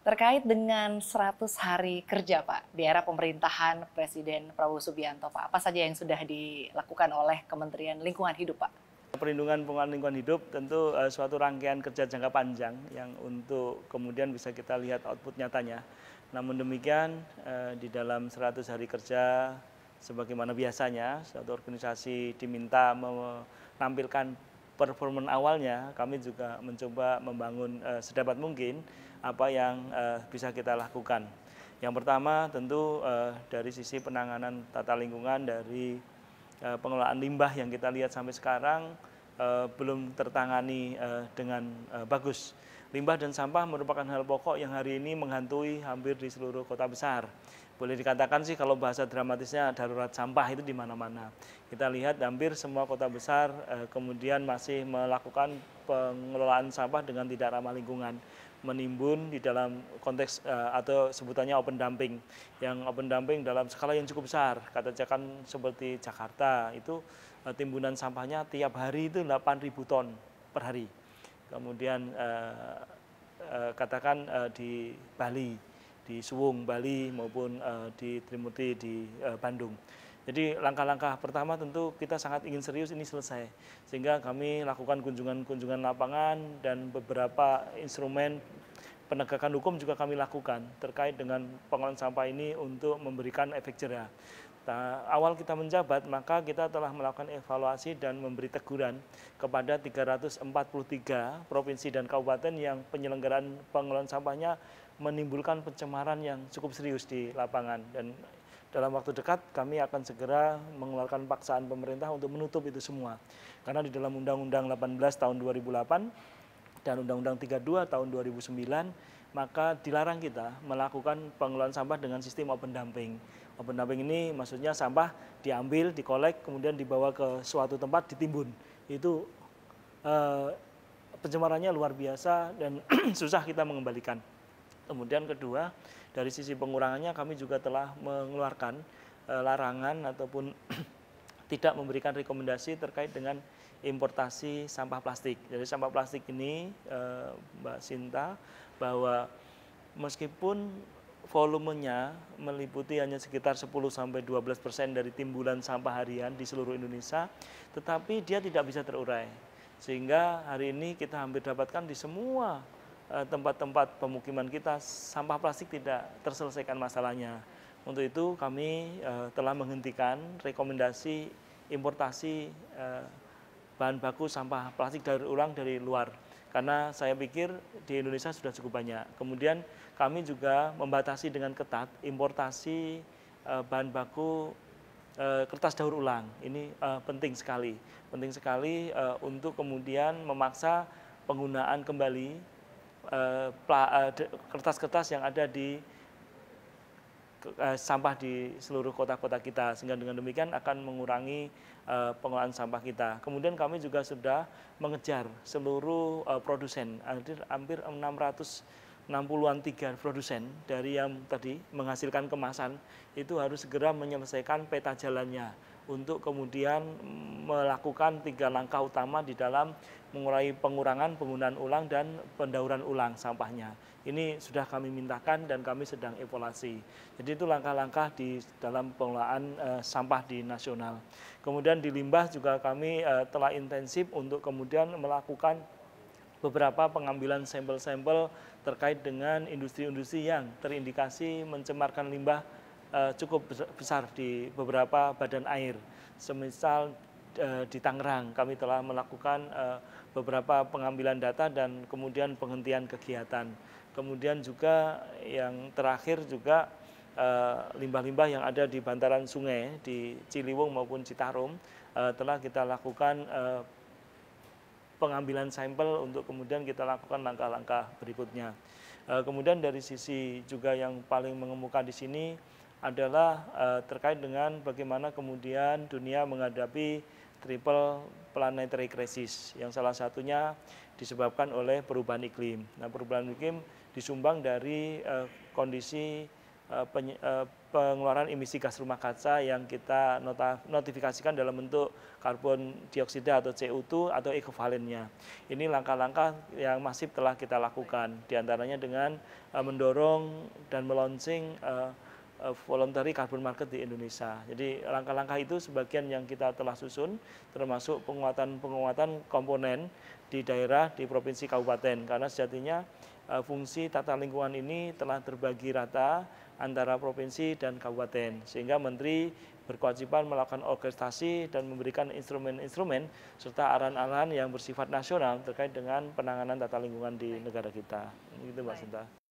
Terkait dengan 100 hari kerja, Pak, di era pemerintahan Presiden Prabowo Subianto, Pak, apa saja yang sudah dilakukan oleh Kementerian Lingkungan Hidup, Pak? Perlindungan pengelolaan lingkungan hidup tentu suatu rangkaian kerja jangka panjang yang untuk kemudian bisa kita lihat output nyatanya. Namun demikian di dalam 100 hari kerja sebagaimana biasanya suatu organisasi diminta menampilkan performa awalnya, kami juga mencoba membangun sedapat mungkin apa yang bisa kita lakukan. Yang pertama tentu dari sisi penanganan tata lingkungan dari pengelolaan limbah yang kita lihat sampai sekarang belum tertangani dengan bagus. Limbah dan sampah merupakan hal pokok yang hari ini menghantui hampir di seluruh kota besar. Boleh dikatakan sih kalau bahasa dramatisnya darurat sampah itu di mana-mana. Kita lihat hampir semua kota besar kemudian masih melakukan pengelolaan sampah dengan tidak ramah lingkungan, menimbun di dalam konteks atau sebutannya open dumping. Yang open dumping dalam skala yang cukup besar, katakan seperti Jakarta itu timbunan sampahnya tiap hari itu 8.000 ton per hari. Kemudian katakan di Bali, di Suwung Bali maupun di Trimurti di Bandung. Jadi langkah-langkah pertama tentu kita sangat ingin serius ini selesai, sehingga kami lakukan kunjungan-kunjungan lapangan dan beberapa instrumen penegakan hukum juga kami lakukan terkait dengan pengelolaan sampah ini untuk memberikan efek jerah. Nah, awal kita menjabat, maka kita telah melakukan evaluasi dan memberi teguran kepada 343 provinsi dan kabupaten yang penyelenggaraan pengelolaan sampahnya menimbulkan pencemaran yang cukup serius di lapangan. Dan dalam waktu dekat kami akan segera mengeluarkan paksaan pemerintah untuk menutup itu semua. Karena di dalam Undang-Undang 18 tahun 2008 dan Undang-Undang 32 tahun 2009, maka dilarang kita melakukan pengelolaan sampah dengan sistem open dumping. Open dumping ini maksudnya sampah diambil, dikolek, kemudian dibawa ke suatu tempat ditimbun. Itu pencemarannya luar biasa dan susah kita mengembalikan. Kemudian kedua, dari sisi pengurangannya kami juga telah mengeluarkan larangan ataupun tidak memberikan rekomendasi terkait dengan importasi sampah plastik. Jadi sampah plastik ini Mbak Sinta, bahwa meskipun volumenya meliputi hanya sekitar 10-12% dari timbulan sampah harian di seluruh Indonesia, tetapi dia tidak bisa terurai. Sehingga hari ini kita hampir dapatkan di semua tempat-tempat pemukiman kita sampah plastik tidak terselesaikan masalahnya. Untuk itu kami telah menghentikan rekomendasi importasi bahan baku sampah plastik daur ulang dari luar. Karena saya pikir di Indonesia sudah cukup banyak. Kemudian kami juga membatasi dengan ketat importasi bahan baku kertas daur ulang. Ini penting sekali. Penting sekali untuk kemudian memaksa penggunaan kembali kertas-kertas yang ada di sampah di seluruh kota-kota kita, sehingga dengan demikian akan mengurangi pengelolaan sampah kita. Kemudian kami juga sudah mengejar seluruh produsen, hampir 660-an produsen dari yang tadi menghasilkan kemasan, itu harus segera menyelesaikan peta jalannya untuk kemudian melakukan 3 langkah utama di dalam mengurangi pengurangan penggunaan ulang dan pendauran ulang sampahnya. Ini sudah kami mintakan dan kami sedang evaluasi. Jadi itu langkah-langkah di dalam pengelolaan sampah di nasional. Kemudian di limbah juga kami telah intensif untuk kemudian melakukan beberapa pengambilan sampel-sampel terkait dengan industri-industri yang terindikasi mencemarkan limbah cukup besar di beberapa badan air. Semisal di Tangerang kami telah melakukan beberapa pengambilan data dan kemudian penghentian kegiatan. Kemudian juga yang terakhir juga limbah-limbah yang ada di bantaran sungai di Ciliwung maupun Citarum telah kita lakukan pengambilan sampel untuk kemudian kita lakukan langkah-langkah berikutnya. Kemudian dari sisi juga yang paling mengemuka di sini adalah terkait dengan bagaimana kemudian dunia menghadapi triple planetary crisis yang salah satunya disebabkan oleh perubahan iklim. Nah, perubahan iklim disumbang dari kondisi pengeluaran emisi gas rumah kaca yang kita notifikasikan dalam bentuk karbon dioksida atau CO2 atau ekuivalennya. Ini langkah-langkah yang masif telah kita lakukan, diantaranya dengan mendorong dan meluncing voluntary carbon market di Indonesia. Jadi langkah-langkah itu sebagian yang kita telah susun, termasuk penguatan komponen di daerah, di provinsi kabupaten, karena sejatinya fungsi tata lingkungan ini telah terbagi rata antara provinsi dan kabupaten, sehingga Menteri berkewajiban melakukan orkestrasi dan memberikan instrumen-instrumen serta arahan-arahan yang bersifat nasional terkait dengan penanganan tata lingkungan di negara kita. Itu Mbak Sinta.